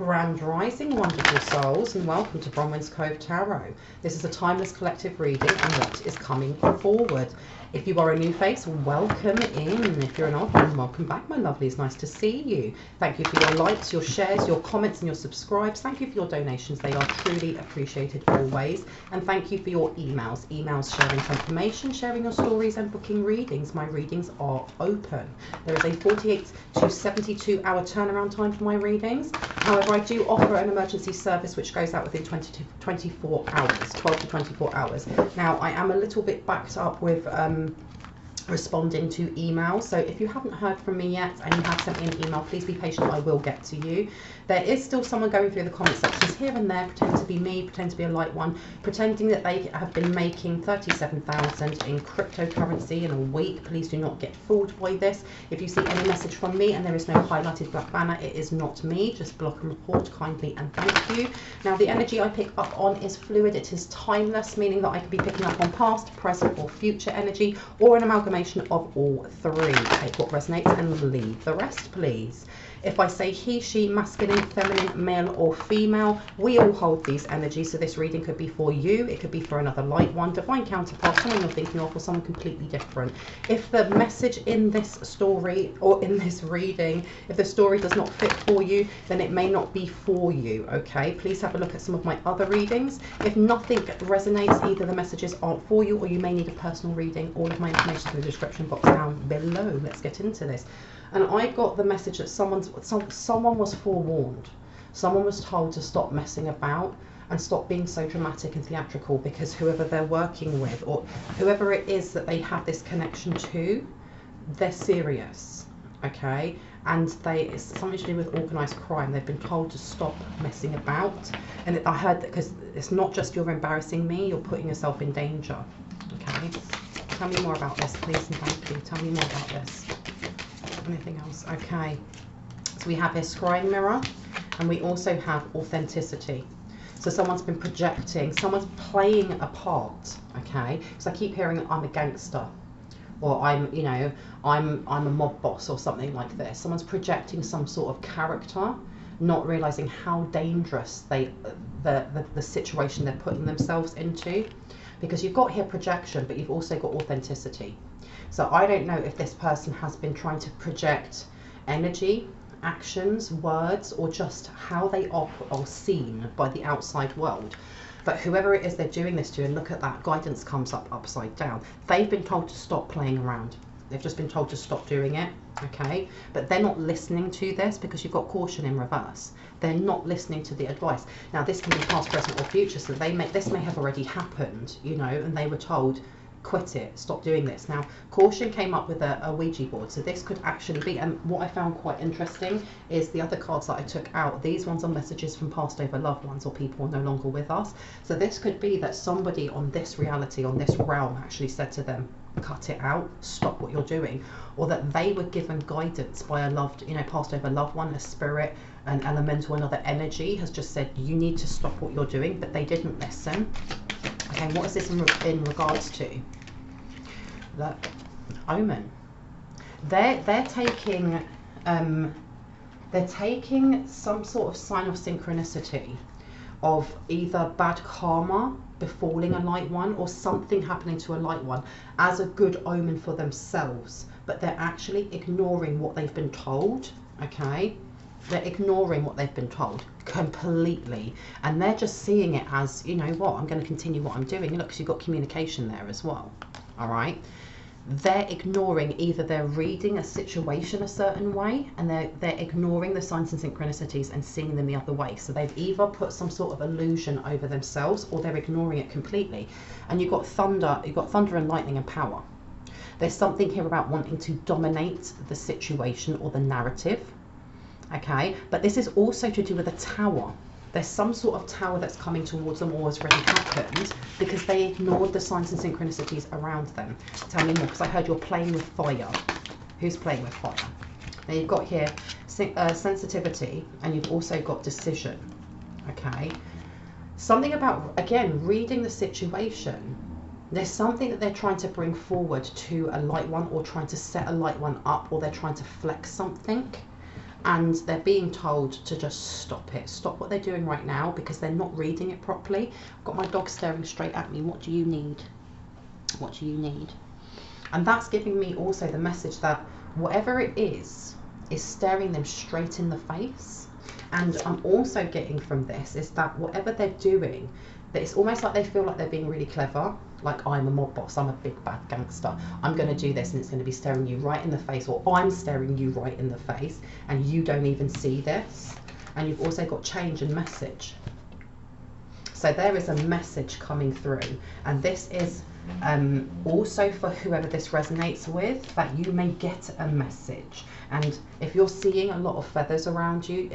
Grand Rising, wonderful souls, and welcome to Bronwen's Cove Tarot. This is a timeless collective reading and what is coming forward. If you are a new face, welcome in. If you're an old one, welcome back, my lovelies. Nice to see you. Thank you for your likes, your shares, your comments, and your subscribes. Thank you for your donations. They are truly appreciated always. And thank you for your emails. Emails sharing confirmation, sharing your stories, and booking readings. My readings are open. There is a 48 to 72 hour turnaround time for my readings. However, I do offer an emergency service which goes out within 12 to 24 hours. Now, I am a little bit backed up with responding to emails, so if you haven't heard from me yet and you have sent me an email, please be patient. I will get to you. There is still someone going through the comment sections here and there, pretending to be me, pretending to be a light one, pretending that they have been making 37,000 in cryptocurrency in a week. Please do not get fooled by this. If you see any message from me and there is no highlighted black banner, it is not me. Just block and report kindly and thank you. Now, the energy I pick up on is fluid. It is timeless, meaning that I could be picking up on past, present, or future energy, or an amalgamation of all three. Take what resonates and leave the rest, please. If I say he, she, masculine, feminine, male or female, we all hold these energies. So this reading could be for you, it could be for another light one, divine counterpart, someone you're thinking of, or someone completely different. If the message in this story or in this reading, if the story does not fit for you, then it may not be for you, okay? Please have a look at some of my other readings. If nothing resonates, either the messages aren't for you or you may need a personal reading. All of my information is in the description box down below. Let's get into this. And I got the message that someone was forewarned. Someone was told to stop messing about and stop being so dramatic and theatrical, because whoever they're working with or whoever it is that they have this connection to, they're serious, okay? And it's something to do with organised crime. They've been told to stop messing about. And I heard that because it's not just you're embarrassing me, you're putting yourself in danger, okay? Tell me more about this, please, and thank you. Tell me more about this. Anything else? Okay, so we have here scrying mirror, and we also have authenticity. So someone's been projecting, someone's playing a part, okay? Because I keep hearing I'm a gangster, or I'm, you know, I'm a mob boss or something like this. Someone's projecting some sort of character, not realizing how dangerous the situation they're putting themselves into. Because you've got here projection, but you've also got authenticity. So I don't know if this person has been trying to project energy, actions, words, or just how they are seen by the outside world. But whoever it is they're doing this to, and look at that, guidance comes up upside down. They've been told to stop playing around. They've just been told to stop doing it, okay? But they're not listening to this because you've got caution in reverse. They're not listening to the advice. Now, this can be past, present, or future, so this may have already happened, you know, and they were told, quit it, stop doing this. Now, caution came up with a Ouija board, so this could actually be, and what I found quite interesting is the other cards that I took out. These ones are messages from past over loved ones or people no longer with us. So this could be that somebody on this reality, on this realm, actually said to them, cut it out, stop what you're doing, or that they were given guidance by a loved, you know, passed over loved one, a spirit, an elemental, another energy has just said you need to stop what you're doing, but they didn't listen. Okay, what is this in regards to? The omen. They're taking some sort of sign of synchronicity of either bad karma befalling a light one or something happening to a light one as a good omen for themselves, but they're actually ignoring what they've been told, okay? They're ignoring what they've been told completely, and they're just seeing it as, you know what, I'm going to continue what I'm doing. Look, because you've got communication there as well, all right? They're ignoring, either they're reading a situation a certain way and they're ignoring the signs and synchronicities and seeing them the other way. So they've either put some sort of illusion over themselves or they're ignoring it completely. And you've got thunder and lightning and power. There's something here about wanting to dominate the situation or the narrative, okay? But this is also to do with a tower. There's some sort of tower that's coming towards them or has already happened because they ignored the signs and synchronicities around them. Tell me more, because I heard you're playing with fire. Who's playing with fire? Now you've got here sensitivity, and you've also got decision, okay? Something about, again, reading the situation. There's something that they're trying to bring forward to a light one, or trying to set a light one up, or they're trying to flex something. and they're being told to just stop it. Stop what they're doing right now because they're not reading it properly. I've got my dog staring straight at me. What do you need? What do you need? And that's giving me also the message that whatever it is staring them straight in the face. And I'm also getting from this is that whatever they're doing, that it's almost like they feel like they're being really clever. Like, I'm a mob boss, I'm a big bad gangster, I'm going to do this, and it's going to be staring you right in the face, or I'm staring you right in the face and you don't even see this. And you've also got change and message. So there is a message coming through, and this is also for whoever this resonates with, that you may get a message. And if you're seeing a lot of feathers around you,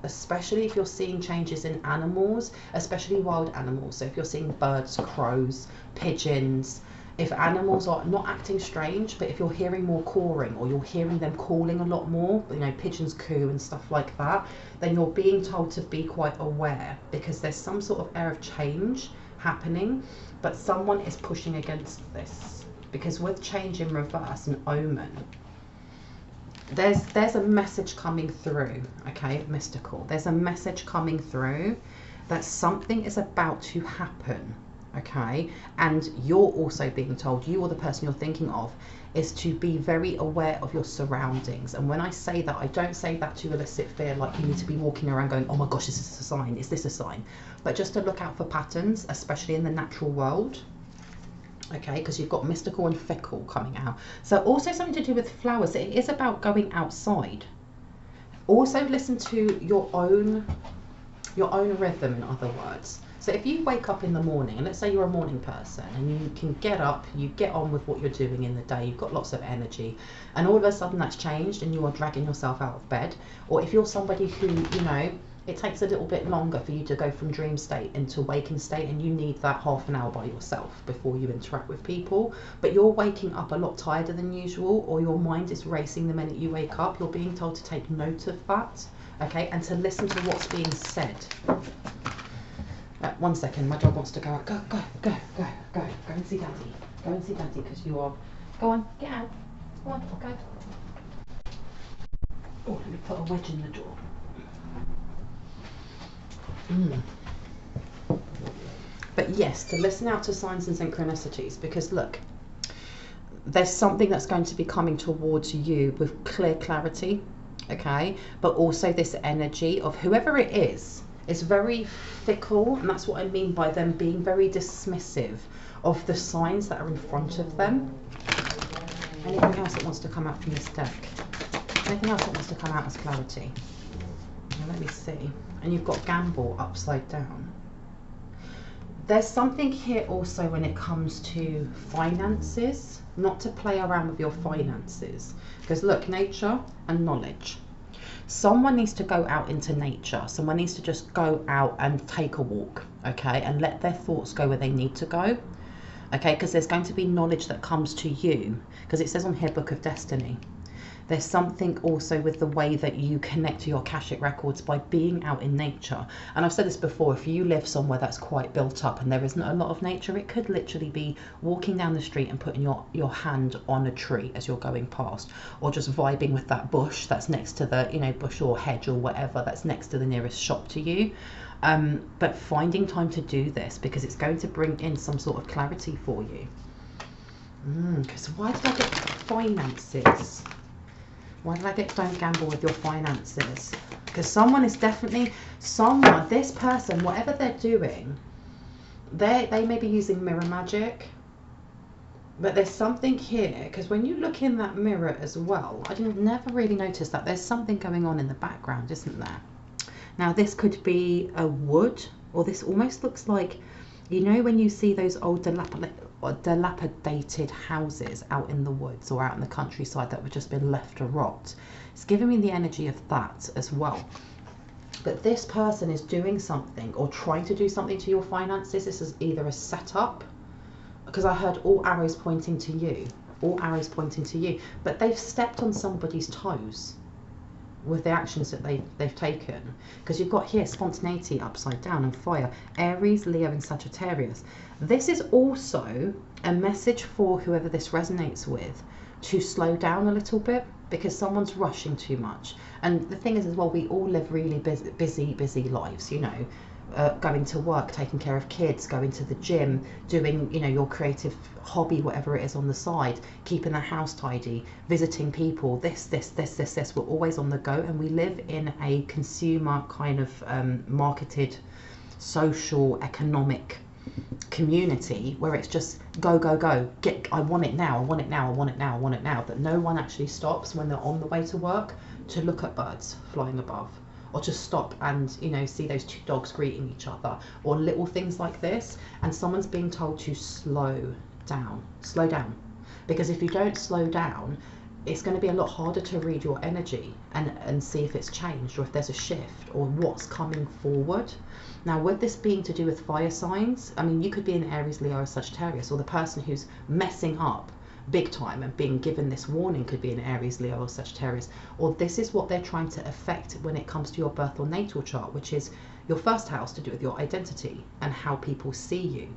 especially if you're seeing changes in animals, especially wild animals, so if you're seeing birds, crows, pigeons, if animals are not acting strange, but if you're hearing more cawing, or you're hearing them calling a lot more, you know, pigeons coo and stuff like that, then you're being told to be quite aware, because there's some sort of air of change happening, but someone is pushing against this. Because with change in reverse and omen, there's a message coming through, okay, mystical. There's a message coming through that something is about to happen, okay? And you're also being told, you or the person you're thinking of, is to be very aware of your surroundings. And when I say that, I don't say that to elicit fear, like you need to be walking around going, oh my gosh, is this a sign? Is this a sign? But just to look out for patterns, especially in the natural world. Okay, because you've got mystical and fickle coming out. So also something to do with flowers. It is about going outside. Also listen to your own rhythm, in other words. So if you wake up in the morning, and let's say you're a morning person, and you can get up, you get on with what you're doing in the day, you've got lots of energy, and all of a sudden that's changed and you are dragging yourself out of bed. Or if you're somebody who, you know, it takes a little bit longer for you to go from dream state into waking state, and you need that half an hour by yourself before you interact with people, but you're waking up a lot tireder than usual, or your mind is racing the minute you wake up, you're being told to take note of that, okay, and to listen to what's being said. 1 second, my dog wants to go out. Go and see daddy. Go and see daddy, because you are, go on, get out, go on, go. Oh, let me put a wedge in the door. But yes, to listen out to signs and synchronicities, because look, there's something that's going to be coming towards you with clear clarity, okay, but also this energy of whoever it is very fickle, and that's what I mean by them being very dismissive of the signs that are in front of them. Anything else that wants to come out from this deck? Anything else that wants to come out as clarity? Now, let me see. And you've got gamble upside down. There's something here also when it comes to finances, not to play around with your finances, because look, nature and knowledge. Someone needs to go out into nature. Someone needs to just go out and take a walk, okay, and let their thoughts go where they need to go, okay, because there's going to be knowledge that comes to you, because it says on here Book of Destiny. There's something also with the way that you connect to your Akashic records by being out in nature. And I've said this before, if you live somewhere that's quite built up and there isn't a lot of nature, it could literally be walking down the street and putting your hand on a tree as you're going past, or just vibing with that bush that's next to the, you know, bush or hedge or whatever that's next to the nearest shop to you. But finding time to do this, because it's going to bring in some sort of clarity for you. Because why did I get finances? Why did I get don't gamble with your finances? Because someone is definitely, this person, whatever they're doing, they may be using mirror magic, but there's something here, because when you look in that mirror as well, I never really noticed that there's something going on in the background, isn't there? Now this could be a wood, or this almost looks like, you know, when you see those old dilapidated houses out in the woods or out in the countryside that have just been left to rot. It's giving me the energy of that as well. But this person is doing something or trying to do something to your finances. This is either a setup, because I heard all arrows pointing to you, but they've stepped on somebody's toes with the actions that they've taken, because you've got here spontaneity upside down and fire, Aries, Leo and Sagittarius. This is also a message for whoever this resonates with to slow down a little bit, because someone's rushing too much. And the thing is as well, we all live really busy lives, you know, going to work, taking care of kids, going to the gym, doing, you know, your creative hobby, whatever it is on the side, keeping the house tidy, visiting people, this. We're always on the go, and we live in a consumer kind of marketed social economic community where it's just go, get, I want it now, that no one actually stops when they're on the way to work to look at birds flying above, or to stop and, you know, see those two dogs greeting each other, or little things like this. And someone's being told to slow down, because if you don't slow down, it's going to be a lot harder to read your energy and see if it's changed, or if there's a shift, or what's coming forward. Now, with this being to do with fire signs, I mean, you could be an Aries, Leo, or Sagittarius, or the person who's messing up big time and being given this warning could be an Aries, Leo, or Sagittarius. Or this is what they're trying to affect when it comes to your birth or natal chart, which is your first house, to do with your identity and how people see you,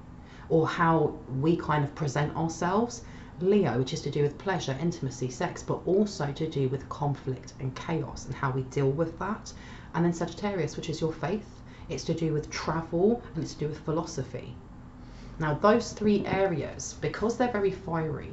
or how we kind of present ourselves. Leo, which is to do with pleasure, intimacy, sex, but also to do with conflict and chaos and how we deal with that. And then Sagittarius, which is your faith. It's to do with travel, and it's to do with philosophy. Now, those three areas, because they're very fiery,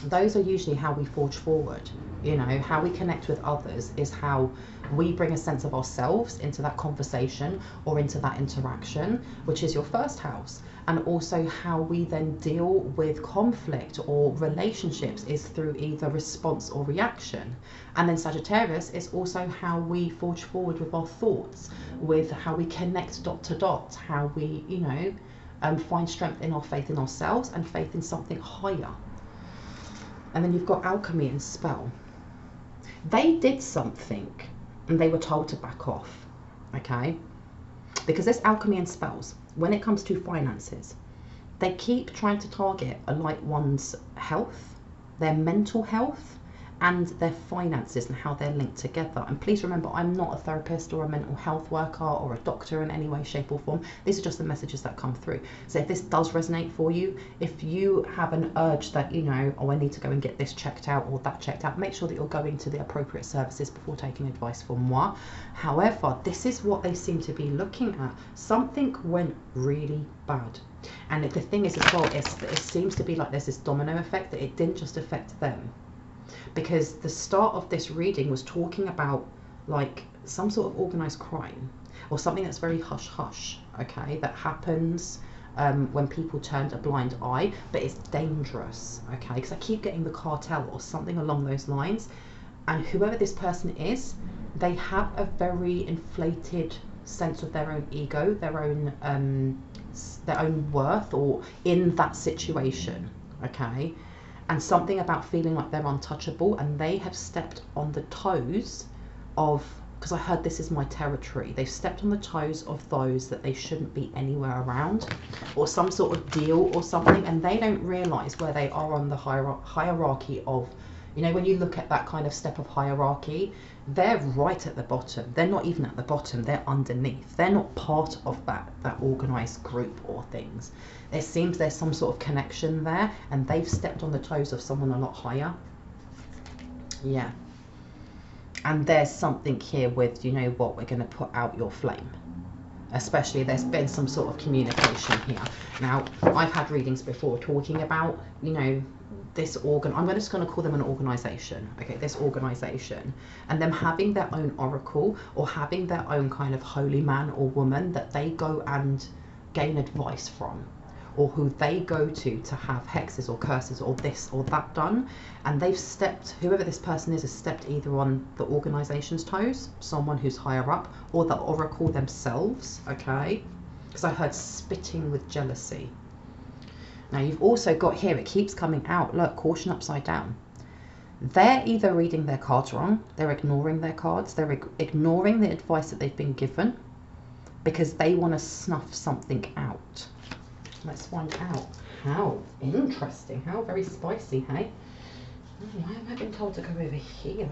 those are usually how we forge forward. You know, how we connect with others is how we bring a sense of ourselves into that conversation or into that interaction, which is your first house. And also how we then deal with conflict or relationships is through either response or reaction. And then Sagittarius is also how we forge forward with our thoughts, with how we connect dot to dot, how we, you know, find strength in our faith in ourselves and faith in something higher. And then you've got alchemy and spell. They did something and they were told to back off, okay? Because this alchemy and spells, when it comes to finances, they keep trying to target a light one's health, their mental health, and their finances and how they're linked together. And please remember, I'm not a therapist or a mental health worker or a doctor in any way, shape or form. These are just the messages that come through. So if this does resonate for you, if you have an urge that, you know, oh, I need to go and get this checked out or that checked out, make sure that you're going to the appropriate services before taking advice from moi. However, this is what they seem to be looking at. Something went really bad. And the thing is as well, it seems to be like there's this domino effect, that it didn't just affect them. Because the start of this reading was talking about like some sort of organized crime or something that's very hush hush, okay, that happens when people turned a blind eye, but it's dangerous, okay, because I keep getting the cartel or something along those lines. And whoever this person is, they have a very inflated sense of their own ego, their own worth, or in that situation, okay. And something about feeling like they're untouchable, and they have stepped on the toes of, because I heard this is my territory, they've stepped on the toes of those that they shouldn't be anywhere around, or some sort of deal or something, and they don't realise where they are on the hierarchy of, you know, when you look at that kind of step of hierarchy, they're right at the bottom. They're not even at the bottom, they're underneath. They're not part of that organised group or things. It seems there's some sort of connection there, and they've stepped on the toes of someone a lot higher. Yeah. And there's something here with, you know what, we're going to put out your flame. Especially there's been some sort of communication here. Now, I've had readings before talking about, you know, this I'm just going to call them an organisation, okay, this organisation, and them having their own oracle or having their own kind of holy man or woman that they go and gain advice from, or who they go to have hexes or curses or this or that done. And they've stepped, whoever this person is, has stepped either on the organisation's toes, someone who's higher up, or the oracle themselves, okay, because I heard spitting with jealousy. Now you've also got here, it keeps coming out, look, caution upside down. They're either reading their cards wrong, they're ignoring their cards, they're ignoring the advice that they've been given because they want to snuff something out. Let's find out. How interesting, how very spicy, hey? Why am I being told to go over here?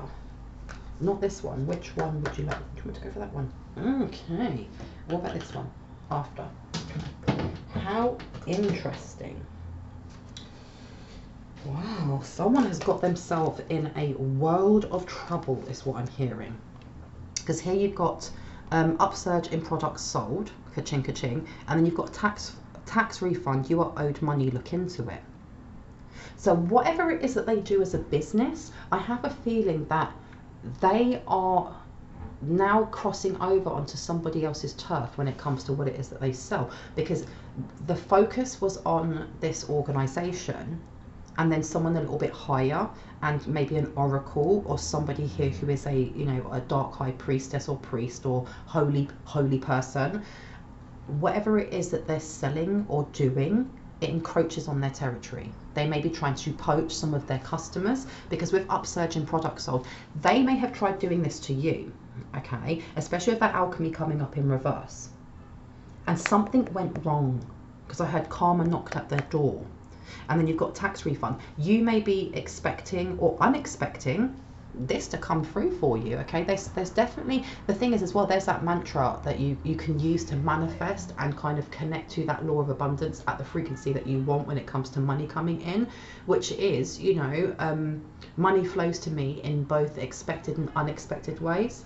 Not this one. Which one would you like? Do you want to go for that one? Okay. What about this one? After. How interesting. Wow, someone has got themselves in a world of trouble is what I'm hearing. Because here you've got upsurge in products sold, ka-ching, ka-ching, and then you've got tax refund, you are owed money, look into it. So whatever it is that they do as a business, I have a feeling that they are now crossing over onto somebody else's turf when it comes to what it is that they sell, because the focus was on this organization and then someone a little bit higher, and maybe an oracle or somebody here who is a, you know, a dark high priestess or priest or holy person. Whatever it is that they're selling or doing, it encroaches on their territory. They may be trying to poach some of their customers, because with upsurge in products sold, they may have tried doing this to you, okay, especially with that alchemy coming up in reverse, and something went wrong, because I heard karma knocked at their door. And then you've got tax refund. You may be expecting or unexpecting this to come through for you, okay? There's definitely, the thing is as well, there's that mantra that you can use to manifest and kind of connect to that law of abundance at the frequency that you want when it comes to money coming in, which is, you know, money flows to me in both expected and unexpected ways.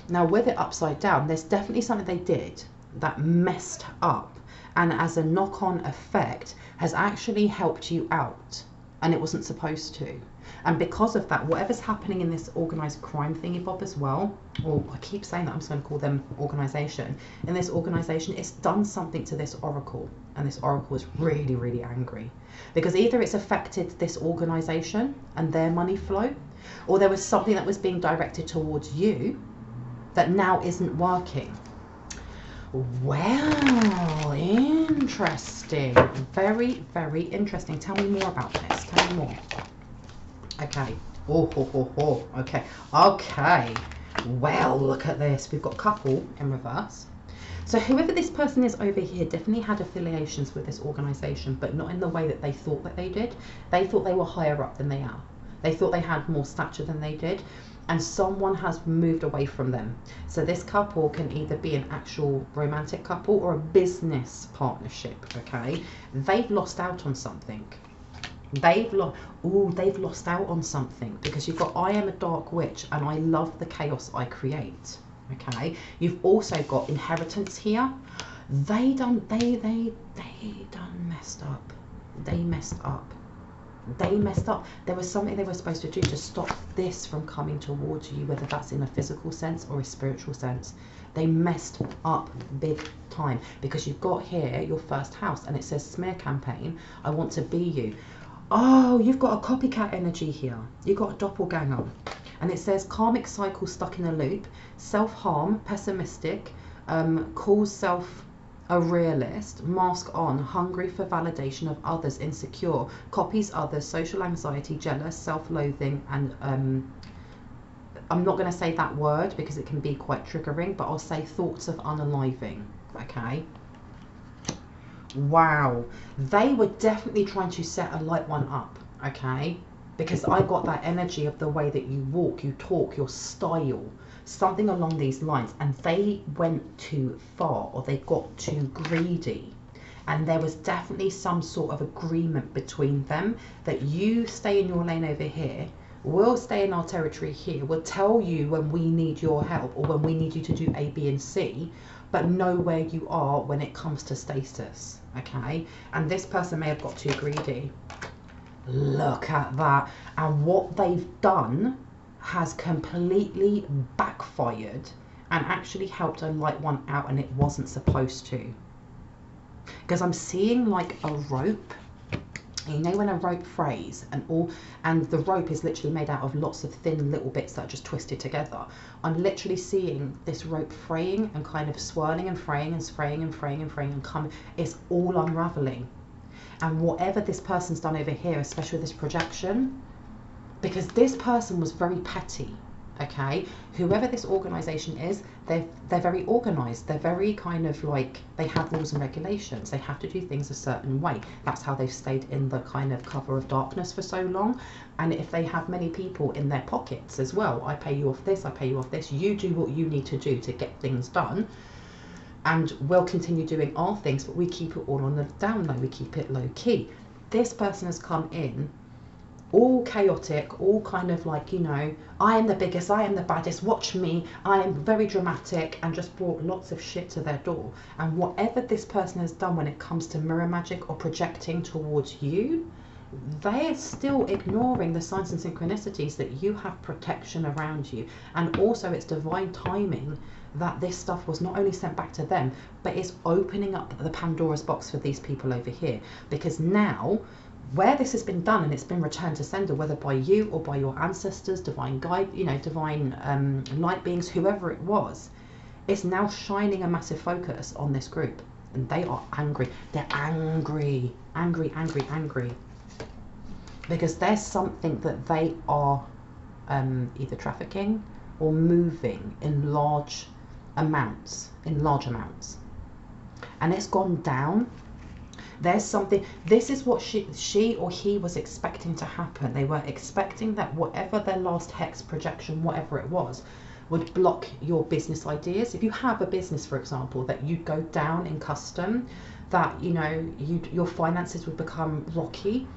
Now with it upside down, there's definitely something they did that messed up, and as a knock-on effect has actually helped you out, and it wasn't supposed to. And because of that, whatever's happening in this organised crime thingy bob as well, or I keep saying that, I'm just going to call them organisation, in this organisation, it's done something to this oracle, and this oracle is really, really angry, because either it's affected this organisation and their money flow, or there was something that was being directed towards you that now isn't working. Well, interesting. Very, very interesting. Tell me more about this. Tell me more. Okay. Okay. Okay. Well, look at this. We've got couple in reverse. So whoever this person is over here definitely had affiliations with this organisation, but not in the way that they thought that they did. They thought they were higher up than they are. They thought they had more stature than they did. And someone has moved away from them. So this couple can either be an actual romantic couple or a business partnership, okay? They've lost out on something. They've lost out on something, because you've got I am a dark witch and I love the chaos I create, okay? You've also got inheritance here. They done messed up. They messed up. They messed up. There was something they were supposed to do to stop this from coming towards you, whether that's in a physical sense or a spiritual sense. They messed up big time, because you've got here your first house and it says smear campaign, I want to be you. Oh, you've got a copycat energy here. You've got a doppelganger. And it says karmic cycle stuck in a loop, self-harm, pessimistic, calls self a realist, mask on, hungry for validation of others, insecure, copies others, social anxiety, jealous, self-loathing, and I'm not going to say that word because it can be quite triggering, but I'll say thoughts of unaliving, okay? Wow, they were definitely trying to set a light one up, okay? Because I got that energy of the way that you walk, you talk, your style, something along these lines, and they went too far, or they got too greedy, and there was definitely some sort of agreement between them that you stay in your lane over here, we'll stay in our territory here, we'll tell you when we need your help or when we need you to do A, B and C, but know where you are when it comes to status, okay? And this person may have got too greedy. Look at that. And what they've done has completely backfired and actually helped a light one out, and it wasn't supposed to. Because I'm seeing like a rope. You know when a rope frays and the rope is literally made out of lots of thin little bits that are just twisted together. I'm literally seeing this rope fraying and kind of swirling and fraying and fraying and fraying and fraying and coming. It's all unraveling. And whatever this person's done over here, especially with this projection, because this person was very petty, okay? Whoever this organisation is, they're very organised. They're very kind of like, they have rules and regulations. They have to do things a certain way. That's how they've stayed in the kind of cover of darkness for so long. And if they have many people in their pockets as well, I pay you off this, I pay you off this, you do what you need to do to get things done. And we'll continue doing our things, but we keep it all on the down low. We keep it low key. This person has come in all chaotic, all kind of like, you know, I am the biggest, I am the baddest, watch me, I am very dramatic, and just brought lots of shit to their door. And whatever this person has done when it comes to mirror magic or projecting towards you, they're still ignoring the signs and synchronicities that you have protection around you. And also it's divine timing that this stuff was not only sent back to them, but it's opening up the Pandora's box for these people over here. Because now, where this has been done and it's been returned to sender, whether by you or by your ancestors, divine guide, you know, divine light beings, whoever it was, it's now shining a massive focus on this group. And they are angry. They're angry, angry, angry, angry. Because there's something that they are either trafficking or moving in large amounts, and it's gone down. There's something, this is what she or he was expecting to happen. They were expecting that whatever their last hex projection, whatever it was, would block your business ideas. If you have a business, for example, that you'd go down in custom, that, you know, your finances would become rocky,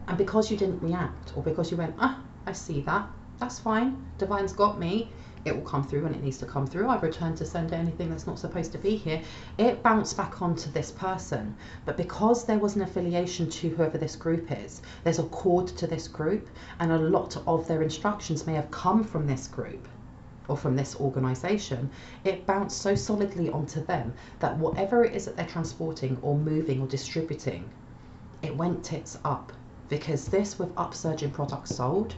and because you didn't react, or because you went, ah, I see that, that's fine, divine's got me, it will come through when it needs to come through, I've returned to sender anything that's not supposed to be here, it bounced back onto this person. But because there was an affiliation to whoever this group is, there's a cord to this group, and a lot of their instructions may have come from this group or from this organization, it bounced so solidly onto them that whatever it is that they're transporting or moving or distributing, it went tits up. Because this, with upsurging products sold,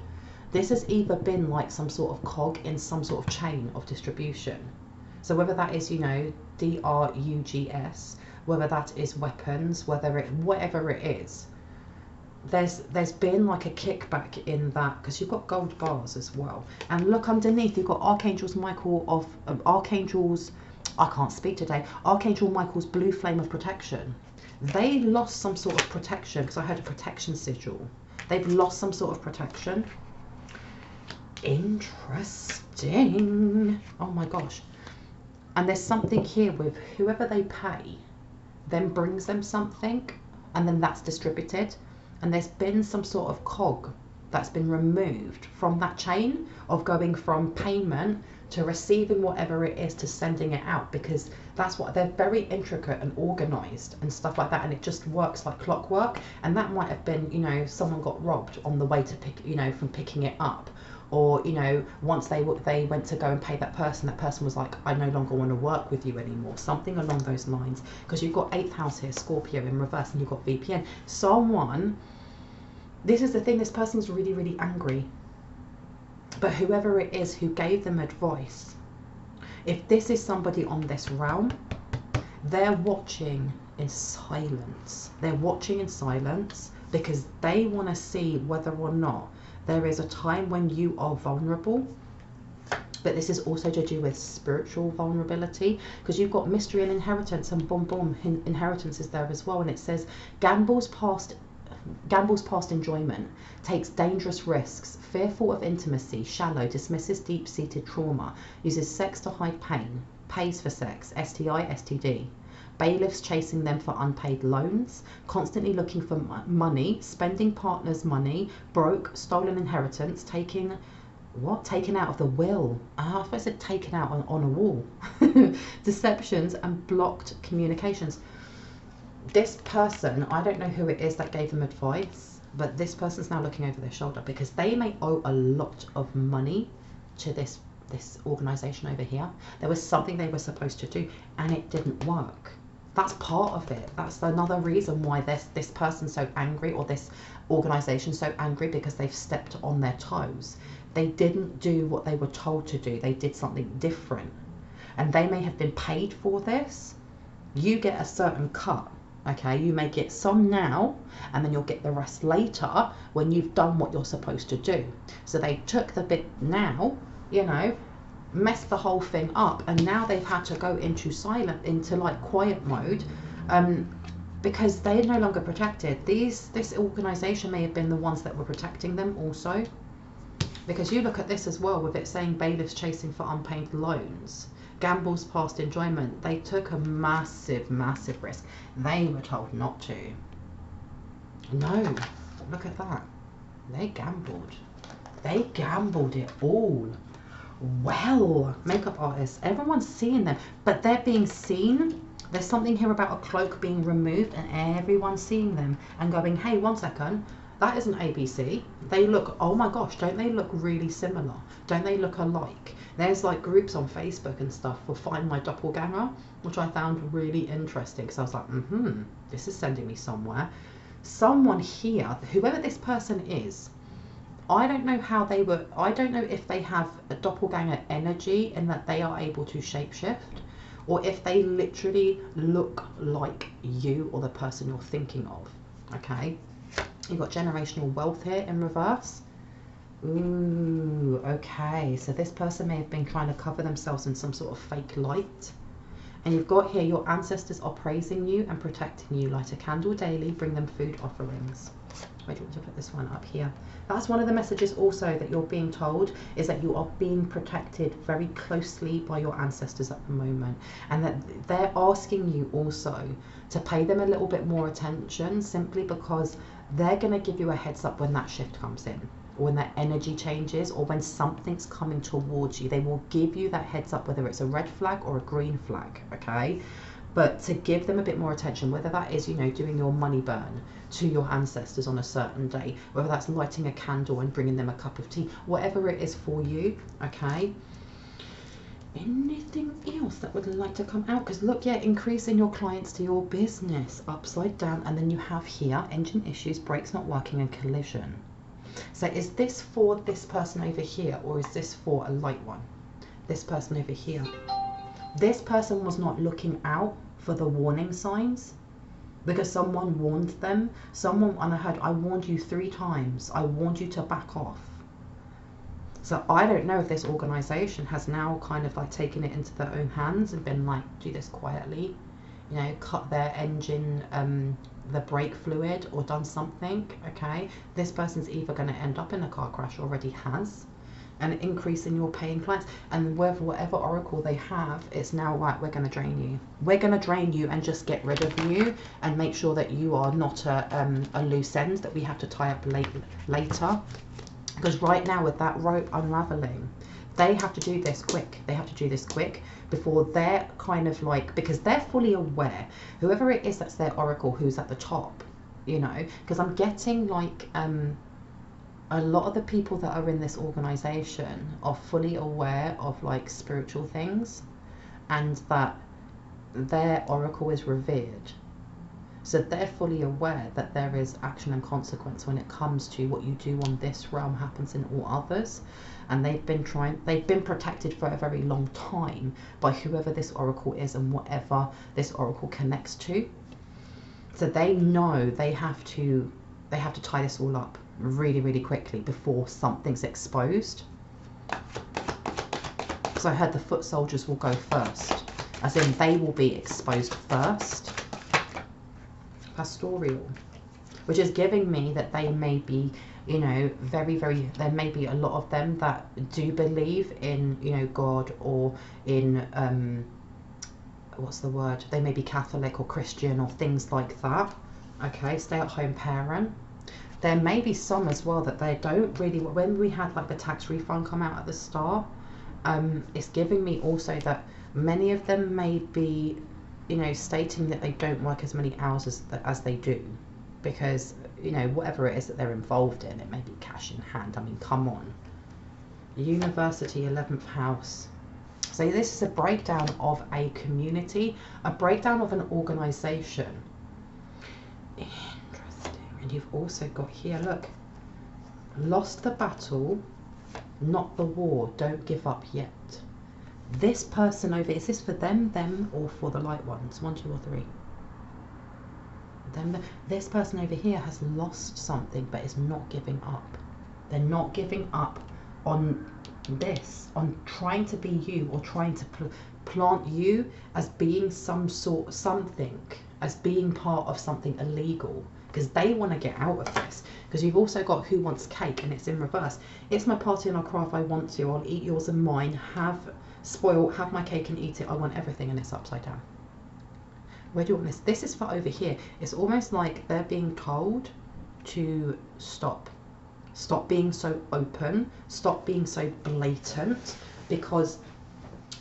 this has either been like some sort of cog in some sort of chain of distribution. So whether that is, you know, drugs, whether that is weapons, whatever it is, there's been like a kickback in that, because you've got gold bars as well. And look underneath, you've got Archangels Michael of Archangels, I can't speak today, Archangel Michael's blue flame of protection. They lost some sort of protection, because I heard a protection sigil. They've lost some sort of protection. Interesting. Oh my gosh. And there's something here with whoever they pay then brings them something, and then that's distributed. And there's been some sort of cog that's been removed from that chain of going from payment to receiving whatever it is to sending it out, because that's what they're very intricate and organized and stuff like that, and it just works like clockwork. And that might have been, you know, someone got robbed on the way to pick, you know, from picking it up, or, you know, once they went to go and pay that person was like, I no longer want to work with you anymore, something along those lines. Because you've got 8th house here, Scorpio in reverse, and you've got VPN. Someone, this is the thing, this person's really, really angry. But whoever it is who gave them advice, if this is somebody on this realm, they're watching in silence. They're watching in silence because they want to see whether or not there is a time when you are vulnerable. But this is also to do with spiritual vulnerability, because you've got mystery and inheritance, and boom, boom, inheritance is there as well. And it says gambles past enjoyment, takes dangerous risks, fearful of intimacy, shallow, dismisses deep-seated trauma, uses sex to hide pain, pays for sex, STI, STD. Bailiffs chasing them for unpaid loans, constantly looking for money, spending partner's money, broke, stolen inheritance, taken out of the will. I thought I said taken out on a wall. Deceptions and blocked communications. This person, I don't know who it is that gave them advice, but this person's now looking over their shoulder because they may owe a lot of money to this organization over here. There was something they were supposed to do and it didn't work. That's part of it. That's another reason why this person's so angry, or this organization so angry, because they've stepped on their toes. They didn't do what they were told to do. They did something different, and they may have been paid for this. You get a certain cut. Okay, you may get some now, and then you'll get the rest later when you've done what you're supposed to do. So they took the bit now, you know, messed the whole thing up, and now they've had to go into like quiet mode, because they're no longer protected. This organization may have been the ones that were protecting them also, because you look at this as well with it saying bailiffs chasing for unpaid loans, gambles past enjoyment. They took a massive risk. They were told not to. No, look at that. They gambled. They gambled it all. Well, makeup artists, everyone's seeing them, but they're being seen. There's something here about a cloak being removed and everyone's seeing them and going, hey, 1 second, that isn't ABC. They look, oh my gosh, don't they look really similar? Don't they look alike? There's like groups on Facebook and stuff for Find My Doppelganger, which I found really interesting because I was like, this is sending me somewhere. Someone here, whoever this person is, I don't know how they were, I don't know if they have a doppelganger energy and that they are able to shapeshift, or if they literally look like you or the person you're thinking of, okay? You've got generational wealth here in reverse. Ooh, okay, so this person may have been trying to cover themselves in some sort of fake light. And you've got here, your ancestors are praising you and protecting you. Light a candle daily, bring them food offerings. Wait, do you want to put this one up here? That's one of the messages also that you're being told, is that you are being protected very closely by your ancestors at the moment. And that they're asking you also to pay them a little bit more attention, simply because they're going to give you a heads up when that shift comes in, or when that energy changes, or when something's coming towards you. They will give you that heads up, whether it's a red flag or a green flag, okay? But to give them a bit more attention, whether that is, you know, doing your money burn to your ancestors on a certain day, whether that's lighting a candle and bringing them a cup of tea, whatever it is for you, okay? Anything else that would like to come out? Because look, yeah, increasing your clients to your business, upside down, and then you have here engine issues, brakes not working, and collision. So is this for this person over here, or is this for a light one? This person over here. This person was not looking out for the warning signs because someone warned them. Someone, and I heard, I warned you 3 times. I warned you to back off. So I don't know if this organization has now kind of like taken it into their own hands and been like, do this quietly, you know, cut their engine, the brake fluid, or done something, okay? This person's either going to end up in a car crash, already has, an increase in your paying clients, and with whatever oracle they have, it's now right, we're going to drain you. We're going to drain you and just get rid of you and make sure that you are not a loose end that we have to tie up later. Because right now with that rope unraveling, they have to do this quick. They have to do this quick before they're kind of like, because they're fully aware, whoever it is that's their oracle, who's at the top, you know, because I'm getting like, a lot of the people that are in this organization are fully aware of like spiritual things, and that their oracle is revered. So they're fully aware that there is action and consequence when it comes to what you do on this realm happens in all others. And they've been protected for a very long time by whoever this oracle is and whatever this oracle connects to. So they know they have to tie this all up really, really quickly before something's exposed. So I heard the foot soldiers will go first, as in they will be exposed first. Pastoral, which is giving me that they may be, you know, very, very, there may be a lot of them that do believe in, you know, God, or in, what's the word? They may be Catholic or Christian or things like that. Okay, stay-at-home parent. There may be some as well that they don't really, when we had like the tax refund come out at the start, it's giving me also that many of them may be, you know, stating that they don't work as many hours as they do, because, you know, whatever it is that they're involved in, it may be cash in hand. I mean, come on. University, 11th house. So this is a breakdown of a community, a breakdown of an organization. And you've also got here, look, lost the battle, not the war, don't give up yet. This person over, is this for them, or for the light ones? 1, 2, or 3? This person over here has lost something, but is not giving up. They're not giving up on this, on trying to be you, or trying to plant you as being something, as being part of something illegal, because they want to get out of this. Because you've also got who wants cake, and it's in reverse. It's my party and I'll cry if I want to. I'll eat yours and mine. Have my cake and eat it. I want everything, and it's upside down. Where do you want this? This is for over here. It's almost like they're being told to stop. Stop being so open. Stop being so blatant, because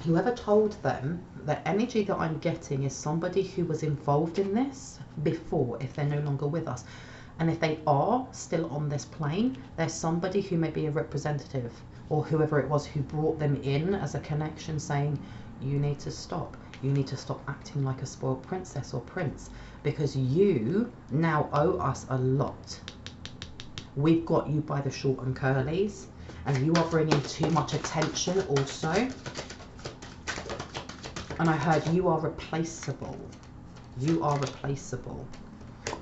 whoever told them, the energy that I'm getting is somebody who was involved in this before, if they're no longer with us. And if they are still on this plane, there's somebody who may be a representative or whoever it was who brought them in as a connection, saying, you need to stop. You need to stop acting like a spoiled princess or prince, because you now owe us a lot. We've got you by the short and curlies, and you are bringing too much attention also. And I heard you are replaceable. You are replaceable.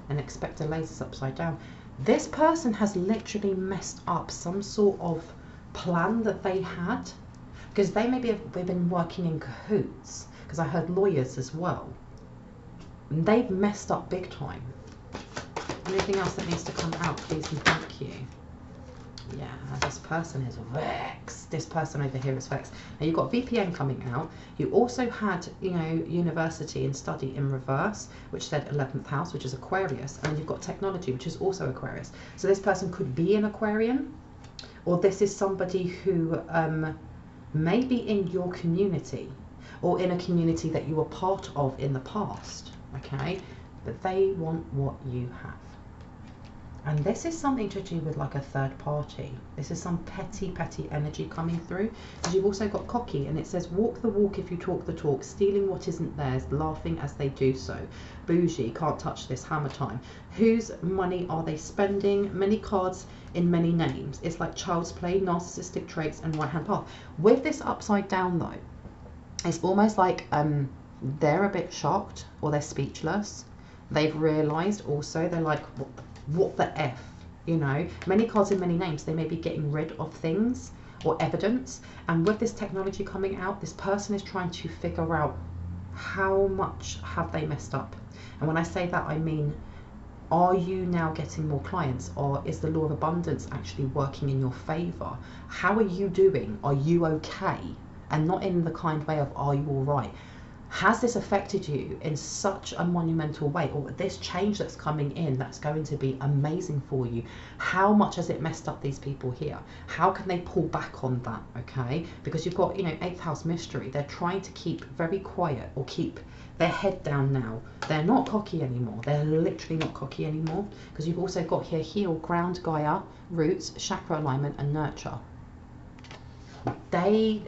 And expect delays upside down. This person has literally messed up some sort of plan that they had, because they maybe have been working in cahoots, because I heard lawyers as well. And they've messed up big time. Anything else that needs to come out, please and thank you. Yeah, this person is vexed. This person over here is vexed. Now you've got VPN coming out. You also had, you know, university and study in reverse, which said 11th house, which is Aquarius. And then you've got technology, which is also Aquarius. So this person could be an Aquarian, or this is somebody who may be in your community, or in a community that you were part of in the past, okay? But they want what you have. And this is something to do with like a third party. This is some petty energy coming through. Because you've also got cocky, and it says walk the walk if you talk the talk, stealing what isn't theirs, laughing as they do so. Bougie, can't touch this, hammer time. Whose money are they spending? Many cards in many names. It's like child's play, narcissistic traits, and right hand path. With this upside down though, it's almost like they're a bit shocked, or they're speechless. They've realized also, they're like, what the F, you know? Many cards in many names. They may be getting rid of things or evidence. And with this technology coming out, this person is trying to figure out how much have they messed up. And when I say that, I mean, are you now getting more clients, or is the law of abundance actually working in your favor? How are you doing? Are you okay? And not in the kind way of, are you all right? Has this affected you in such a monumental way, or this change that's coming in that's going to be amazing for you? How much has it messed up these people here? How can they pull back on that, okay? Because you've got, you know, 8th house mystery. They're trying to keep very quiet, or keep their head down now. They're not cocky anymore. They're literally not cocky anymore, because you've also got here heal, ground, Gaia, roots, chakra alignment, and nurture. They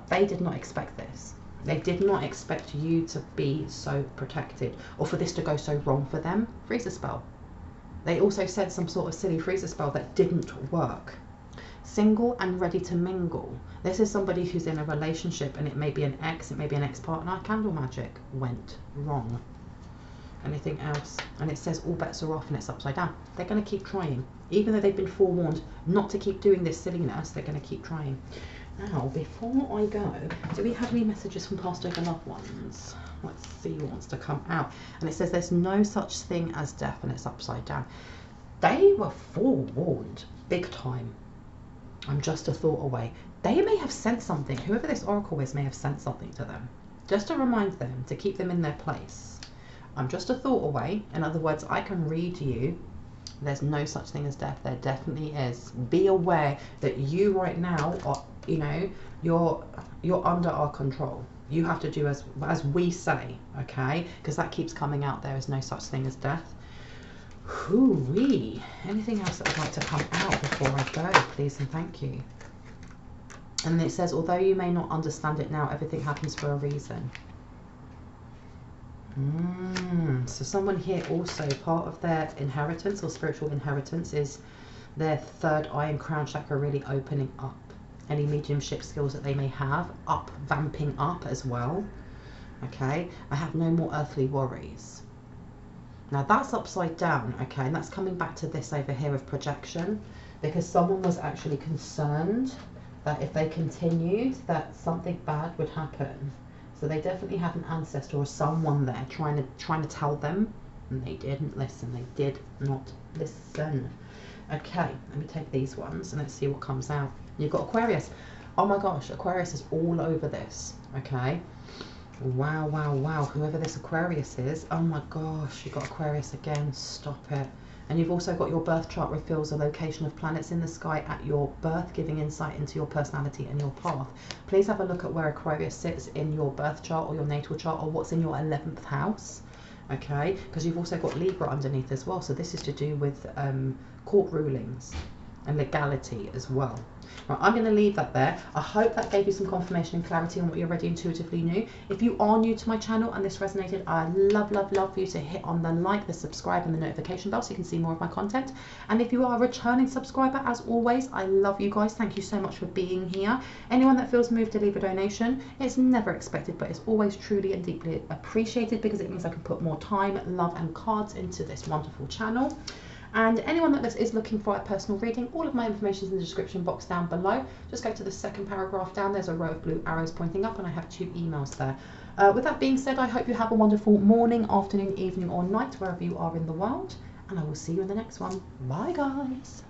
did not expect this. They did not expect you to be so protected, or for this to go so wrong for them. Freezer spell. They also said some sort of silly freezer spell that didn't work. Single and ready to mingle. This is somebody who's in a relationship, and it may be an ex, it may be an ex-partner. Candle magic went wrong. Anything else? And it says all bets are off, and it's upside down. They're going to keep trying. Even though they've been forewarned not to keep doing this silliness, they're going to keep trying. Now, before I go, do we have any messages from past over loved ones? Let's see what wants to come out. And it says there's no such thing as death, and it's upside down. They were forewarned big time. I'm just a thought away. They may have sent something. Whoever this oracle is may have sent something to them, just to remind them, to keep them in their place. I'm just a thought away. In other words, I can read you. There's no such thing as death. There definitely is. Be aware that you right now are, you know, you're under our control. You have to do as we say, okay? Because that keeps coming out. There is no such thing as death. Hoo-wee. Anything else that would like to come out before I go, please and thank you. And it says, although you may not understand it now, everything happens for a reason. So someone here also, part of their inheritance or spiritual inheritance is their third eye and crown chakra really opening up. Any mediumship skills that they may have, vamping up as well. Okay, I have no more earthly worries. Now that's upside down, okay, and that's coming back to this over here of projection, because someone was actually concerned that if they continued that something bad would happen. So they definitely had an ancestor or someone there trying to tell them, and they didn't listen. They did not listen. Okay, let me take these ones and let's see what comes out. You've got Aquarius. Oh my gosh, Aquarius is all over this. Okay. Wow. Whoever this Aquarius is. Oh my gosh, you've got Aquarius again. Stop it. And you've also got your birth chart reveals the location of planets in the sky at your birth, giving insight into your personality and your path. Please have a look at where Aquarius sits in your birth chart or your natal chart, or what's in your 11th house. Okay, because you've also got Libra underneath as well. So this is to do with court rulings and legality as well. Right, I'm going to leave that there. I hope that gave you some confirmation and clarity on what you already intuitively knew. If you are new to my channel and this resonated, I'd love for you to hit on the like, the subscribe and the notification bell so you can see more of my content. And if you are a returning subscriber, as always, I love you guys. Thank you so much for being here. Anyone that feels moved to leave a donation, it's never expected, but it's always truly and deeply appreciated, because it means I can put more time, love and cards into this wonderful channel. And anyone that is looking for a personal reading, all of my information is in the description box down below. Just go to the second paragraph down. There's a row of blue arrows pointing up, and I have 2 emails there. With that being said, I hope you have a wonderful morning, afternoon, evening or night, wherever you are in the world. And I will see you in the next one. Bye, guys.